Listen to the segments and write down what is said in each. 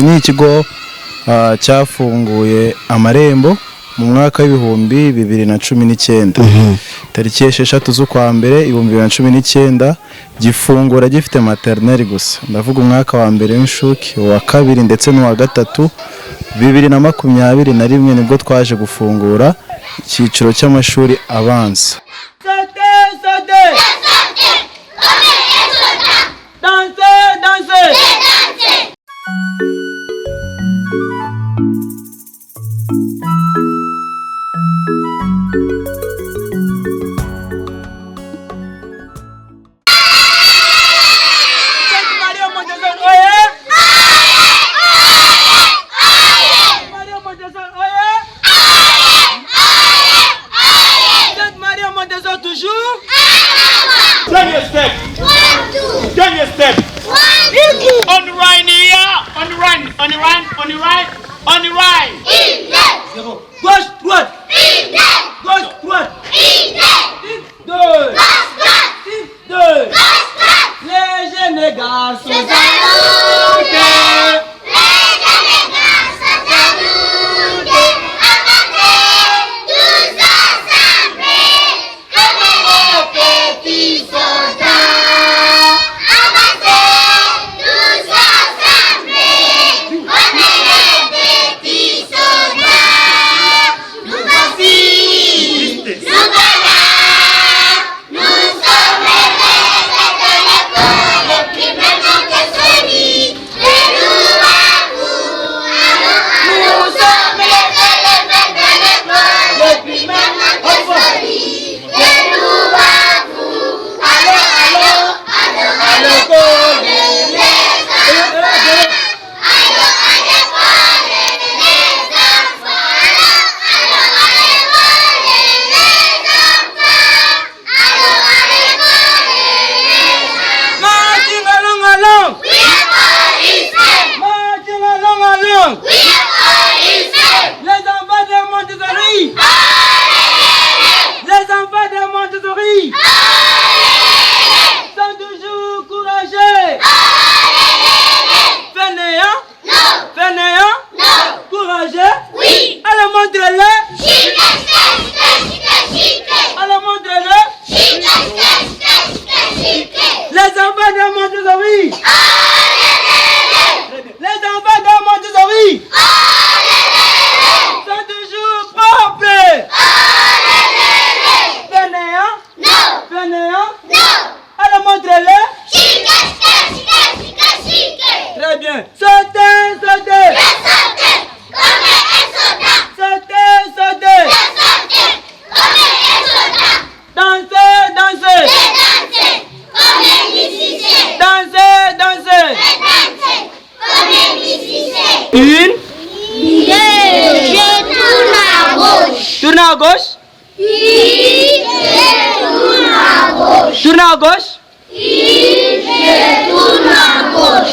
iki ni ikigo cyafunguye amarembo mu mwaka w'ibihumbi 2019 tariki 6 z'ukwa mbere 2019 gifungura gifite maternelle gusa ndavuga umwaka wa mbere w'inshuke wa kabiri ndetse n'uwa gatatu 2021 nibwo twaje gufungura icyiciro cy'amashuri abanza. Tourne à gauche.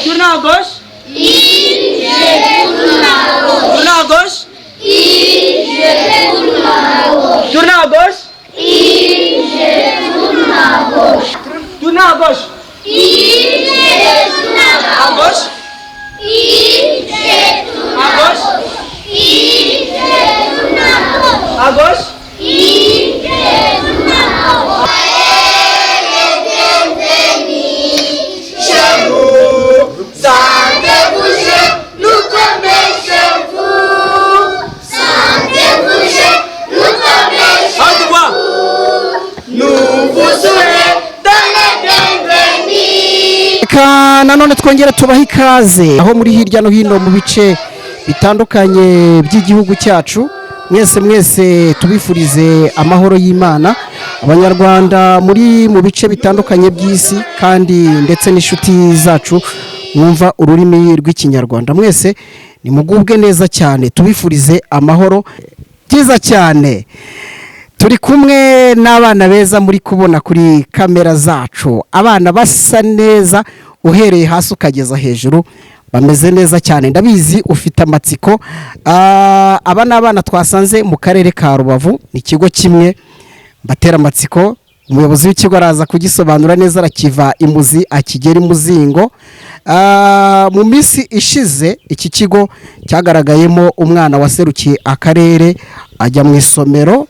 Tourne à gauche. Tourne à gauche. Tourne à gauche. Tourne à gauche. À gauche. À gauche. À gauche. Nanone twongera tubaha ikaze aho muri hirya no hino mu bice bitandukanye by'igihugu cyacu mwese tubifurize amahoro y'Imana abanyarwanda muri mu bice bitandukanye by'isi kandi ndetse n'inshuti zacu mwumva ururimi rw'ikinyarwanda mwese nimugubwe neza cyane tubifurize amahoro byiza cyane. Turi kumwe n'abana beza muri kubona kuri kamera zacu, abana basa neza uhereye hasi ukageza hejuru bameze neza cyane. Ndabizi ufite amatsiko. Aba n'abana twasanze mu karere ka Rubavu, ni ikigo kimwe batera amatsiko umuyobozi w'ikigo araza kugisobanura neza, arakiva imuzi akigera imuzingo. Mu minsi ishize iki kigo cyagaragayemo umwana waserukiye akarere ajya mu isomero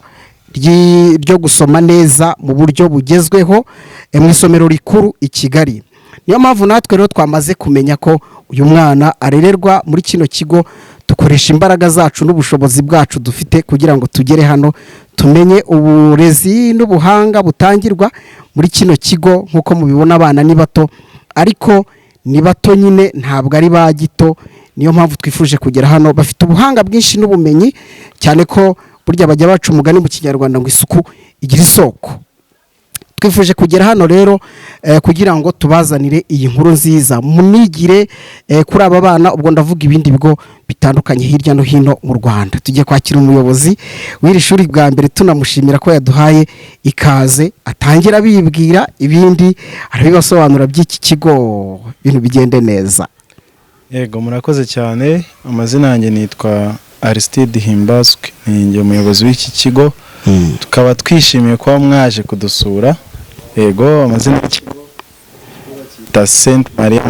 ryo gusoma neza mu buryo bugezweho, mu isomero rikuru i Kigali. Niyo mpamvu natwe rero twamaze kumenya ko uyu mwana arererwa muri kino kigo. Dukoresha imbaraga zacu n'ubushobozi bwacu dufite kugira ngo tugere hano tumenye uburezi n'ubuhanga butangirwa muri kino kigo. Nk'uko mubibona abana ni bato, ariko ni bato nyine, ntabwo ari ba gito. Niyo mpamvu twifuje kugera hano, bafite ubuhanga bwinshi n'ubumenyi, cyane ko burya bajya baca umugani mu Kinyarwanda ngo isuku igira isoko. Twifuje kugera hano rero kugira ngo tubazanire iyi nkuru nziza, munigire kuri aba bana. Ubwo ndavuga ibindi bigo bitandukanye hirya no hino mu Rwanda. Tugiye kwakira umuyobozi w'iri shuri bwa mbere, tunamushimira ko yaduhaye ikaze, atangira bibwira ibindi arabibasobanura by'iki kigo, ibintu bigende neza. Yego, murakoze cyane. Amazina yanjye nitwa Aristide Himbazwe, ni umuyobozi w'iki kigo. Tukaba twishimiye kuba mwaje kudusura. Yego, amazina y'ikigo ta Sainte Marie.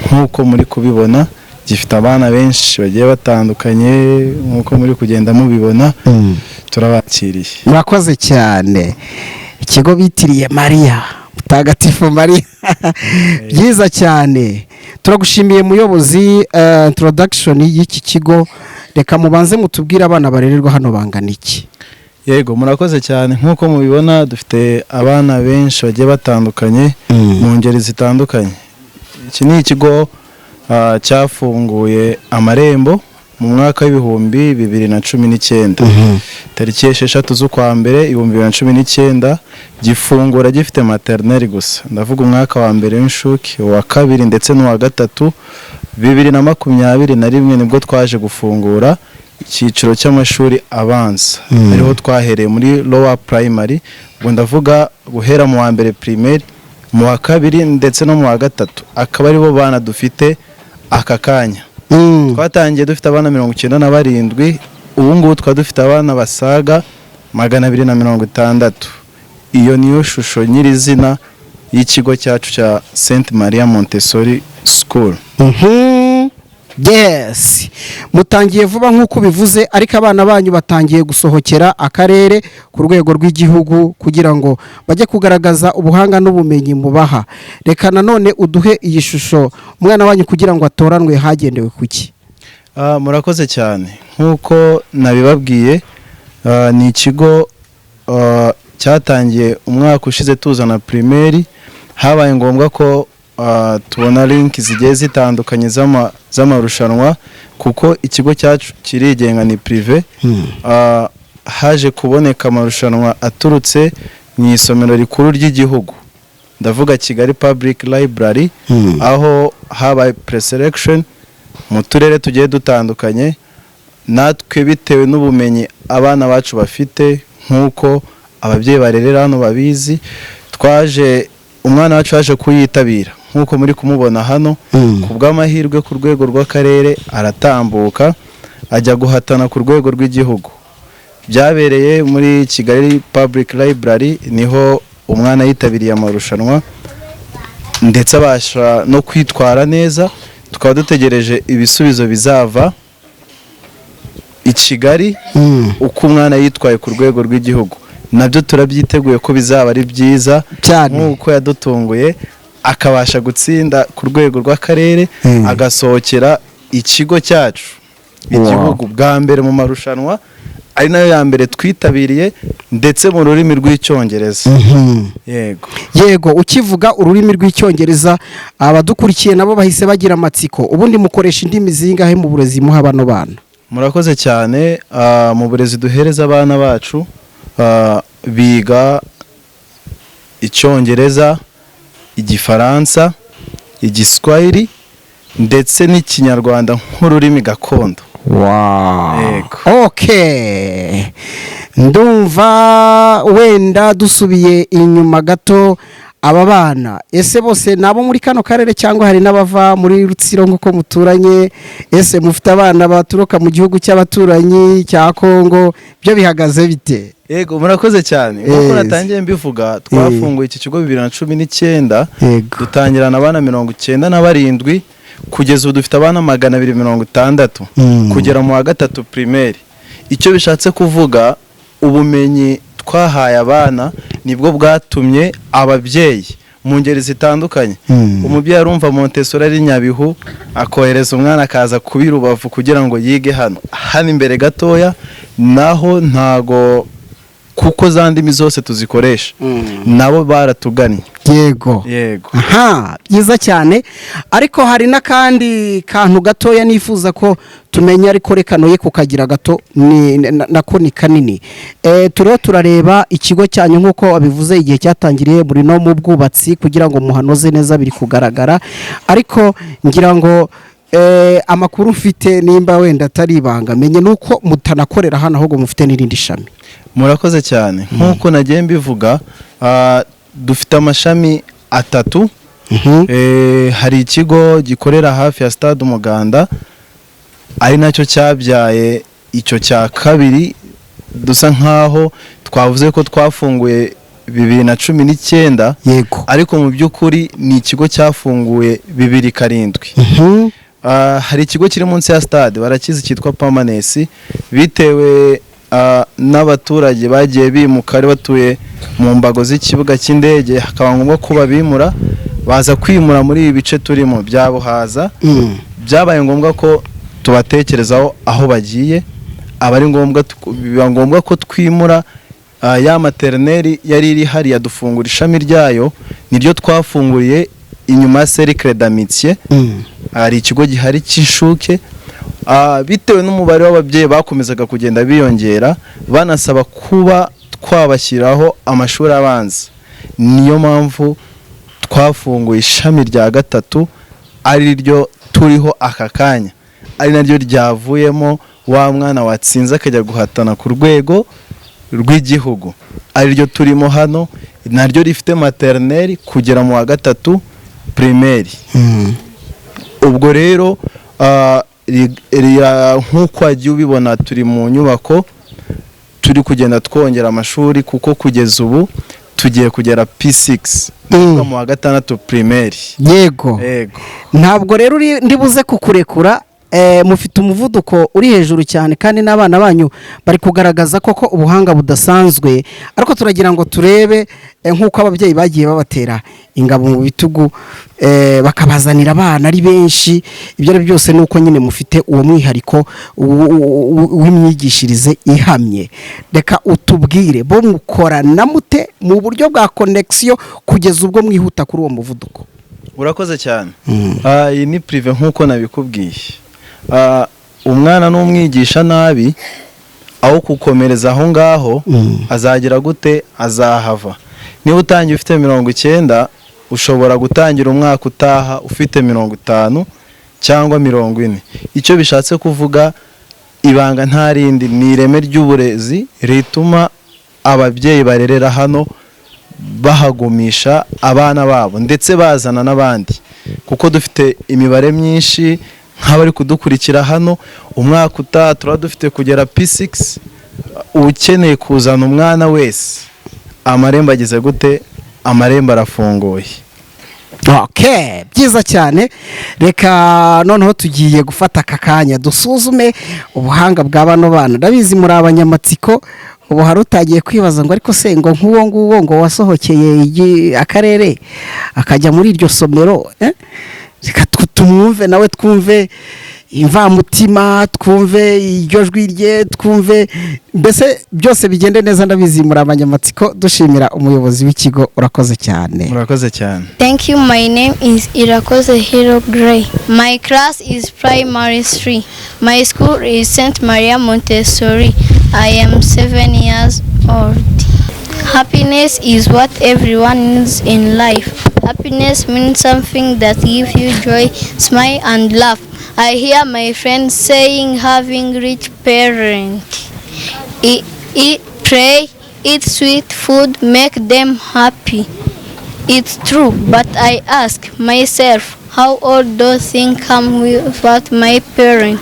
Nk'uko muri kubibona gifite abana benshi bagiye batandukanye, nk'uko muri kugenda mubibona. Turabakiriye. Murakoze cyane. Ikigo bitiriye Maria, Mutagatifu Maria. Byiza cyane. Turagushimiye muyobozi. Introduction y'iki kigo, reka mubanze mutubwire abana barererwa hano bangana iki? Yego, murakoze cyane. Nk'uko mubibona dufite abana benshi bagiye batandukanye mu ngeri zitandukanye. Iki ni ikigo cyafunguye amarembo mu mwaka w'ibihumbi 2019, tariki 6 z'ukwa mbere 2019. Gifungura gifite maternelle gusa, ndavuga umwaka wa mbere w'inshuke, wa kabiri ndetse n'uwa gatatu. 2021 nibwo twaje gufungura icyiciro cy'amashuri abanza, ariho twahereye muri lower primary. Ubwo ndavuga guhera mu wa mbere primaire, mu wa kabiri ndetse no mu wa gatatu. Akaba aribo bana dufite aka kanya. Twatangiye dufite abana 97, ubu ngubu twa dufite abana basaga 260. Iyo niyo shusho nyirizina y'ikigo cyacu cya Sainte Maria Montessori School. Yes, mutangiye vuba nk'uko bivuze, ariko abana banyu batangiye gusohokera akarere ku rwego rw'igihugu kugira ngo bajye kugaragaza ubuhanga n'ubumenyi mubaha. Reka nanone uduhe iyi shusho umwana wanyu kugira ngo atoranwe hagendewe kuki? Murakoze cyane. Nk'uko nabibabwiye, ni ikigo cyatangiye umwaka ushize tuzana primaire. Habaye ngombwa ko tubona link zigiye zitandukanye z'amarushanwa, kuko ikigo cyacu kirigenga, ni privé. Haje kuboneka amarushanwa aturutse mu isomero rikuru ry'igihugu, ndavuga Kigali Public Library, aho habaye preselection mu turere tugiye dutandukanye. Natwe bitewe n'ubumenyi abana bacu bafite, nk'uko ababyeyi barerera hano babizi, umwana wacu yaje kuyitabira. Nk'uko muri kumubona hano, ku bw'amahirwe ku rwego rw'akarere aratambuka ajya guhatana ku rwego rw'igihugu. Byabereye muri Kigali Public Library, niho umwana yitabiriye amarushanwa ndetse abasha no kwitwara neza. Tukaba dutegereje ibisubizo bizava i Kigali uko umwana yitwaye ku rwego rw'igihugu. Nabyo turabyiteguye ko bizaba ari byiza nk'uko yadutunguye, akabasha gutsinda ku rwego rw'akarere, agasohokera ikigo cyacu igihugu bwa mbere mu marushanwa, ari nayo ya mbere twitabiriye, ndetse mu rurimi rw'icyongereza. Yego, ukivuga ururimi rw'icyongereza, abadukurikiye nabo bahise bagira amatsiko. Ubundi mukoresha indimi zingahe mu burezi muha bano bana? Murakoze cyane. Mu burezi duhereza abana bacu, biga Icyongereza, Igifaransa, Igiswahili ndetse n'Ikinyarwanda nk'ururimi gakondo. Okay, ndumva wenda dusubiye inyuma gato, aba bana ese bose nabo muri kano karere cyangwa hari n'abava muri Rutsiro nk'uko muturanye? Ese mufite abana baturuka mu gihugu cy'abaturanyi cya Kongo? Byo bihagaze bite? Yego, murakoze cyane. Nk'uko natangiye mbivuga, twafunguye iki kigo 2019, dutangirana abana 97, kugeza ubu dufite abana 260 kugera mu wa gatatu primaire. Icyo bishatse kuvuga, ubumenyi twahaye abana nibwo bwatumye ababyeyi mu ngeri zitandukanye. Umubyeyi arumva Montessori ari Nyabihu, akohereza umwana akaza kubi Rubavu kugira ngo yige hano imbere gatoya, naho ntago kuko za ndimi zose tuzikoresha, nabo baratuganye. Yego. Aha, byiza cyane. Ariko hari n'akandi kantu gatoya nifuza ko tumenya, ariko reka noye kukagira gato nako ni kanini. Turiho turareba ikigo cyanyu nk'uko wabivuze, igihe cyatangiriye muri no mu bwubatsi kugira ngo muhanoze neza, biri kugaragara. Ariko ngira ngo amakuru mfite, nimba wenda atari ibanga, menye nuko mutanakorera hano ahubwo mufite n'irindi shami. Murakoze cyane. Nk'uko nagiye mbivuga, dufite amashami 3. Hari ikigo gikorera hafi ya Stade Umuganda, ari nacyo cyabyaye icyo cya kabiri. Dusa nkaho twavuze ko twafunguye 2019, yego, ariko mu by'ukuri ni ikigo cyafunguye 2007. Hari ikigo kiri munsi ya stade barakizi cyitwa Permanence, bitewe n'abaturage bagiye bimuka ari batuye mu mbago z'ikibuga cy'indege, hakaba ngombwa ko babimura, baza kwimura muri ibi bice turimo bya Buhaza. Byabaye ngombwa ko tubatekerezaho aho bagiye, abari ngombwa biba ngombwa ko twimura ya maternelle yari iri hari yadufungura ishami ryayo, niryo twafunguriye inyuma ya Cercle d'Amitié. Hari ikigo gihari cy'ishuke, bitewe n'umubare w'ababyeyi bakomezaga kugenda biyongera, banasaba kuba twabashyiraho amashuri abanza. Niyo mpamvu twafunguye ishami rya 3, ari ryo turiho aka kanya, ari naryo ryavuyemo wa mwana watsinze akajya guhatana ku rwego rw'igihugu, ari ryo turimo hano, naryo rifite maternelle kugera mu wa 3 primaire. Ubwo rero nk'uko wagiye ubibona, turi mu nyubako, turi kugenda twongera amashuri, kuko kugeza ubu tugiye kugera P6 mu wa 6 primaire. Yego. Ntabwo rero ndibuze kukurekura, mufite umuvuduko uri hejuru cyane, kandi n'abana banyu bari kugaragaza koko ubuhanga budasanzwe. Ariko turagira ngo turebe nk'uko ababyeyi bagiye babatera ingabo mu bitugu, bakabazanira abana ari benshi. Ibyo byose nuko nyine mufite uwo mwihariko w'imyigishirize ihamye. Reka utubwire, bo mukorana mute mu buryo bwa connection kugeza ubwo mwihuta kuri uwo muvuduko? Urakoze cyane. Iyi ni prive nk'uko nabikubwiye. Umwana n'umwigisha nabi, aho kukomereza aho ngaho, azagira gute? Azahava. Niba utangiye ufite 90, ushobora gutangira umwaka utaha ufite 50 cyangwa 40. Icyo bishatse kuvuga, ibanga nta rindi, ni ireme ry'uburezi rituma ababyeyi barerera hano bahagumisha abana babo, ndetse bazana n'abandi, kuko dufite imibare myinshi nk'abari kudukurikira hano. Umwaka utaha turaba dufite kugera P6. Ukeneye kuzana umwana wese, amarembo agize gute? Amarembo arafunguye. Okay, byiza cyane. Reka noneho tugiye gufata aka kanya dusuzume ubuhanga bwa bano bana. Ndabizi muri abanyamatsiko, ubu hari utagiye kwibaza ngo ariko se ngo nk'uwo nguwo ngo wasohokeye akarere akajya muri iryo somero, reka tumwumve nawe, twumve imvamutima, twumve iryo jwi rye, twumve mbese byose bigende neza. Ndabizi muri abanyamatsiko. Dushimira umuyobozi w'ikigo. Urakoze cyane. Murakoze cyane. Thank you. My name is Irakoze Hero Gray. My class is primary 3. My school is St. Maria Montessori. I am 7 years old. Happiness is what everyone needs in life. Happiness means something that gives you joy, smile and laugh. I hear my friends saying having rich parents, pray, eat sweet food, make them happy. It's true, but I ask myself, how old do things come without my parent?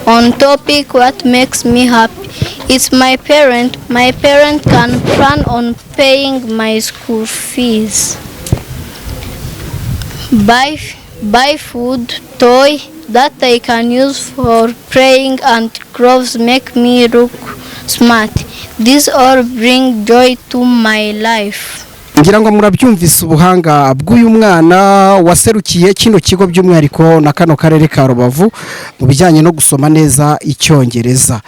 On topic, what makes me happy? It's my parent. My parent can plan on paying my school fees. Buy food, toy that I can use for playing, and clothes make me look smart. These all bring joy to my life. ngira ngo murabyumvise ubuhanga bw'uyu mwana waserukiye kino kigo by'umwihariko na kano karere ka Rubavu mu bijyanye no gusoma neza icyongereza.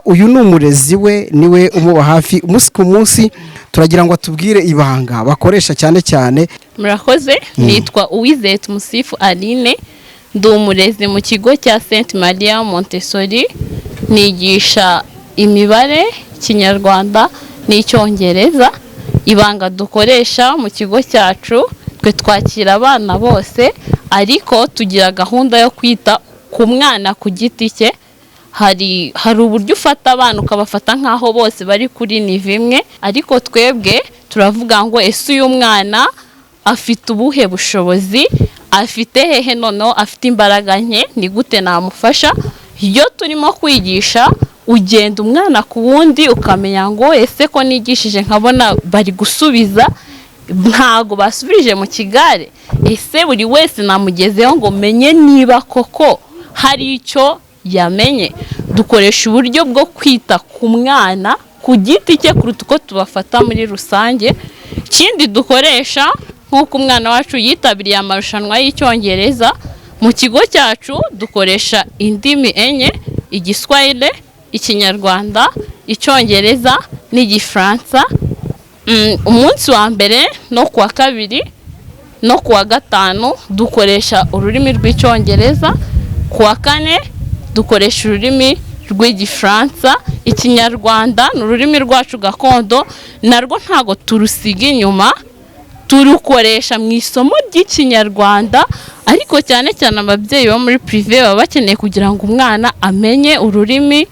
Uyu ni umurezi we, niwe umuba hafi umunsi ku munsi. Turagira ngo atubwire ibanga bakoresha cyane cyane. Murakoze, nitwa Uwizeye Tumusifu Aline, ndi umurezi mu kigo cya Sainte Maria Montessori, nigisha imibare, Kinyarwanda n'icyongereza. Ibanga dukoresha mu kigo cyacu, twe twakira abana bose, ariko tugira gahunda yo kwita ku mwana ku giti cye. Hari uburyo ufata abana ukabafata nkaho bose bari kuri nivo imwe, ariko twebwe turavuga ngo ese uyu mwana afite ubuhe bushobozi, afite hehe, noneho afite imbaraga nke, ni gute namufasha. Iyo turimo kwigisha ugenda umwana ku wundi ukamenya ngo ese ko nigishije nkabona bari gusubiza ntago basubirije mu kigare, ese buri wese namugezeho ngo menye niba koko hari icyo yamenye. Dukoresha uburyo bwo kwita ku mwana ku giti cye kuruta uko tubafata muri rusange. Ikindi dukoresha, nk'uko umwana wacu yitabiriye amarushanwa y'icyongereza, mu kigo cyacu dukoresha indimi enye: Igiswahili, Ikinyarwanda, Icyongereza n'Igifaransa. Umunsi wa mbere no kuwa kabiri no kuwa gatanu dukoresha ururimi rw'Icyongereza, kuwa kane dukoresha ururimi rw'Igifaransa. Ikinyarwanda ni ururimi rwacu gakondo, narwo ntago turusiga inyuma, turukoresha mu isomo ry'Ikinyarwanda, ariko cyane cyane ababyeyi bo muri privé baba bakeneye kugira ngo umwana amenye ururimi,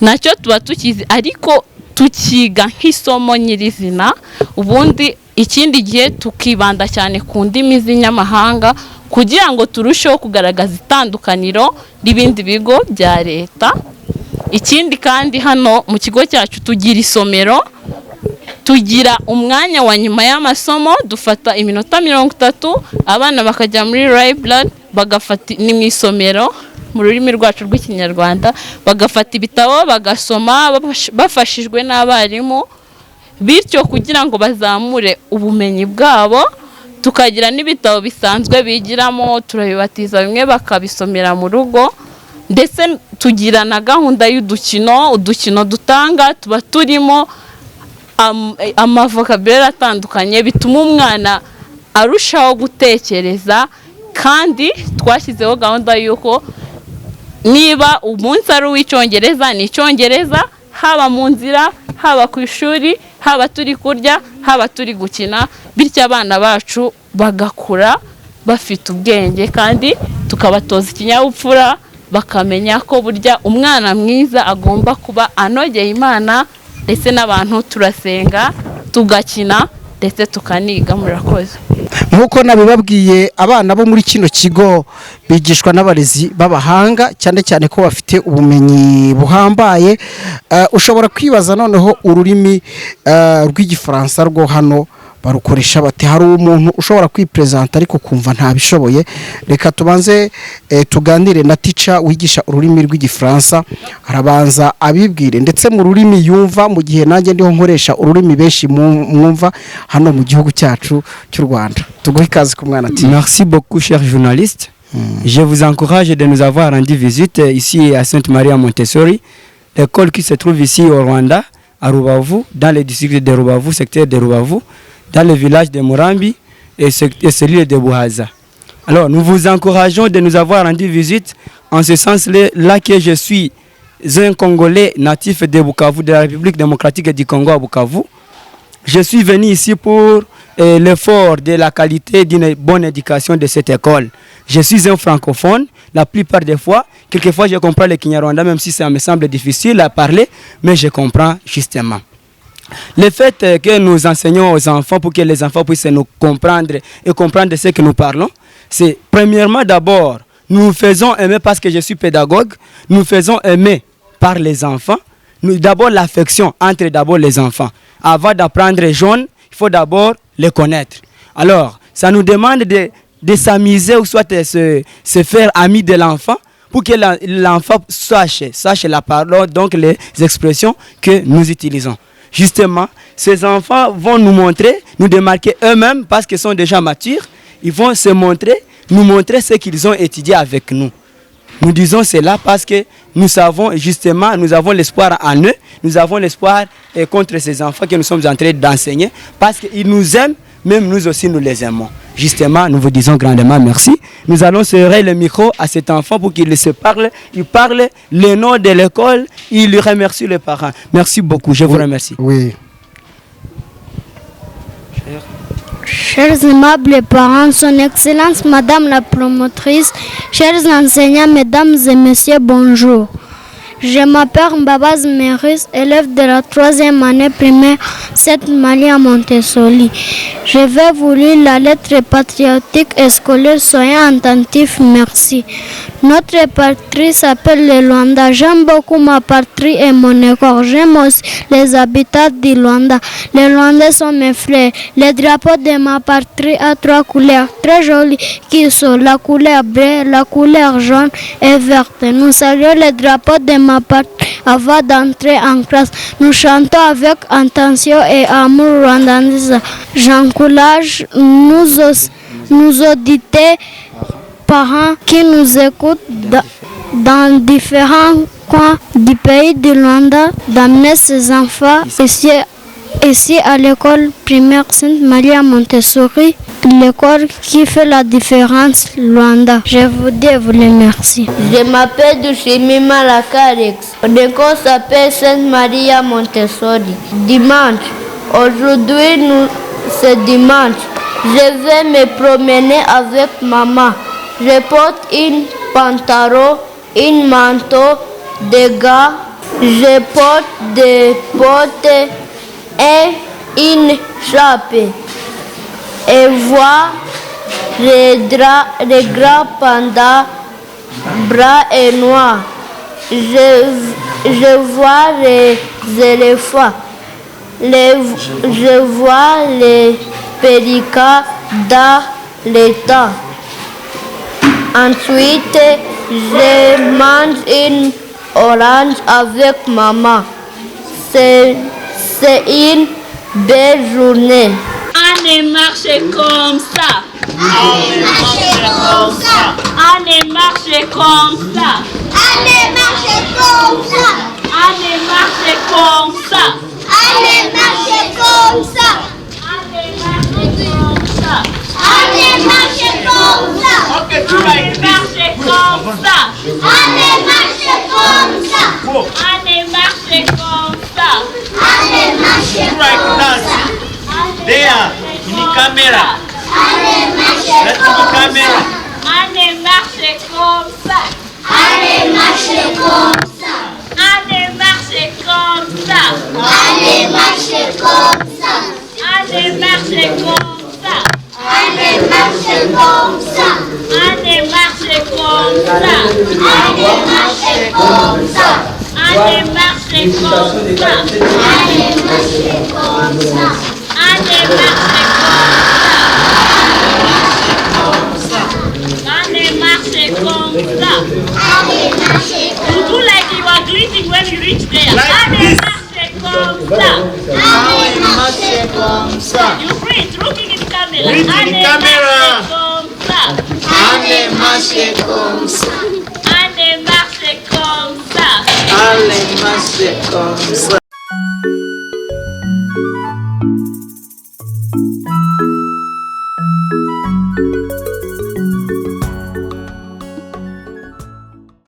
nacyo tuba tukizi ariko tukiga nk'isomo nyirizina. Ubundi ikindi gihe tukibanda cyane ku ndimi z'inyamahanga kugira ngo turusheho kugaragaza itandukaniro n'ibindi bigo bya leta. Ikindi kandi hano mu kigo cyacu tugira isomero, tugira umwanya wa nyuma y'amasomo, dufata iminota 30 abana bakajya muri library bagafata ni mu isomero mu rurimi rwacu rw'Ikinyarwanda, bagafata ibitabo bagasoma bafashijwe n'abarimu, bityo kugira ngo bazamure ubumenyi bwabo. Tukagira n'ibitabo bisanzwe bigiramo, turabibatiza bimwe bakabisomera mu rugo, ndetse tugira na gahunda udukino dutanga, tuba turimo amavokabulari atandukanye bituma umwana arushaho gutekereza. Kandi twashyizeho gahunda y'uko niba umunsi ari uw'Icyongereza ni Icyongereza, haba mu nzira, haba ku ishuri, haba turi kurya, haba turi gukina, bityo abana bacu bagakura bafite ubwenge kandi tukabatoza ikinyabupfura, bakamenya ko burya umwana mwiza agomba kuba anogeye Imana, ndetse n'abantu turasenga, tugakina, ndetse tukaniga. Murakoze. Nkuko nabibabwiye, abana bo muri kino kigo bigishwa n'abarezi b'abahanga, cyane cyane ko bafite ubumenyi buhambaye. Ushobora kwibaza noneho ururimi rw'Igifaransa rwo hano barukoresha bati? Hari umuntu ushobora kwipresenta ariko kumva ntabishoboye. Reka tubanze tuganire na teacher wigisha ururimi rw'Igifaransa, arabanza abibwire ndetse mu rurimi yumva, mu gihe nanjye ndiho nkoresha ururimi benshi mwumva hano mu gihugu cyacu cy'u Rwanda. Tuguhe ikaze ku mwana ati. Merci beaucoup chers journalistes. Je vous encourage de nous avoir rendu visite ici à Sainte Maria Montessori, l'école qui se trouve ici au Rwanda, à Rubavu, dans le district de Rubavu, secteur de Rubavu, dans le village de Murambi et celui de Buhaza. Alors, nous vous encourageons de nous avoir rendu visite en ce sens-là que je suis un Congolais natif de Bukavu, de la République démocratique du Congo à Bukavu. Je suis venu ici pour l'effort de la qualité d'une bonne éducation de cette école. Je suis un francophone, la plupart des fois. Quelquefois, je comprends le Kinyarwanda, même si ça me semble difficile à parler, mais je comprends justement. Le fait que nous enseignons aux enfants pour que les enfants puissent nous comprendre et comprendre ce que nous parlons, c'est premièrement d'abord, nous faisons aimer parce que je suis pédagogue, nous faisons aimer par les enfants, d'abord l'affection entre d'abord les enfants. Avant d'apprendre les jeunes, il faut d'abord les connaître. Alors, ça nous demande de s'amuser ou soit se faire ami de l'enfant pour que l'enfant sache la parole, donc les expressions que nous utilisons. Justement, ces enfants vont nous montrer, nous démarquer eux-mêmes parce qu'ils sont déjà matures. Ils vont nous montrer ce qu'ils ont étudié avec nous. Nous disons cela parce que nous savons justement, nous avons l'espoir en eux, nous avons l'espoir contre ces enfants que nous sommes en train d'enseigner parce qu'ils nous aiment, même nous aussi nous les aimons. Justement, nous vous disons grandement merci. Nous allons serrer le micro à cet enfant pour qu'il se parle. Il parle le nom de l'école, il lui remercie les parents. Merci beaucoup, je vous remercie. Oui. Chers aimables parents, son Excellence, Madame la promotrice, chers enseignants, Mesdames et Messieurs, bonjour. Je m'appelle Mbabaz Meris, élève de la 3e année primaire Sainte Marie à Montessori. Je vais vous lire la lettre patriotique et scolaire. Soyez attentifs, merci. Notre patrie s'appelle le Luanda. J'aime beaucoup ma patrie et mon école. J'aime aussi les habitants du Luanda. Les Luandais sont mes frères. Le drapeau de ma patrie a 3 couleurs très jolies qui sont la couleur bleue, la couleur jaune et verte. Nous saluons le drapeau de ma patrie avant d'entrer en classe. Nous chantons avec attention et amour rwandais. J'encourage nous auditeurs, parents qui nous écoutent dans différents coins du pays du Rwanda d'amener ses enfants ici à l'école primaire Sainte Marie à Montessori, l'école qui fait la différence Rwanda. Je vous dis et vous les remercie. Je m'appelle Dushimi Malakarex. L'école s'appelle Sainte Marie à Montessori. Dimanche. Aujourd'hui, c'est dimanche. Je vais me promener avec maman. Je porte une pantalon, une manteau, des gants. Je porte des bottes et une chape. Et vois les grands pandas, bras et noirs. Je vois les éléphants. Je vois les pélicans dans l'étang. Ensuite, je mange une orange avec maman. C'est une belle journée. Allez, marchez comme ça. Allez, marchez comme ça. Allez, marchez comme ça. Allez, marchez comme ça. Allez, marchez comme ça. Allez, marchez comme ça. Allez, marchez comme ça. Allez, marchez comme ça. Allez, marchez comme ça. Allez, marchez comme ça. Allez, marchez comme ça. Allez, marchez comme ça. There, in the camera. Allez, marchez Let's comme go ça. camera. Allez, marchez comme ça. Allez, marchez comme ça. Allez, marchez comme ça. Allez, marchez comme ça. Allez, marchez comme ça. Allez, marchez comme ça. Allez, marchez comme ça. Allez, marchez comme ça. Allez, marchez comme ça. Allez, marchez comme ça. Allez, marchez comme ça. Allez, marchez You do like you are greeting when you reach there. Like Allez, this. marchez comme ça. Allez, marchez comme ça. You breathe, looking in the camera. Breathe in the Allez, camera. marchez comme ça. Allez, marchez comme ça. Allez, marchez comme ça. Allez, marchez comme ça.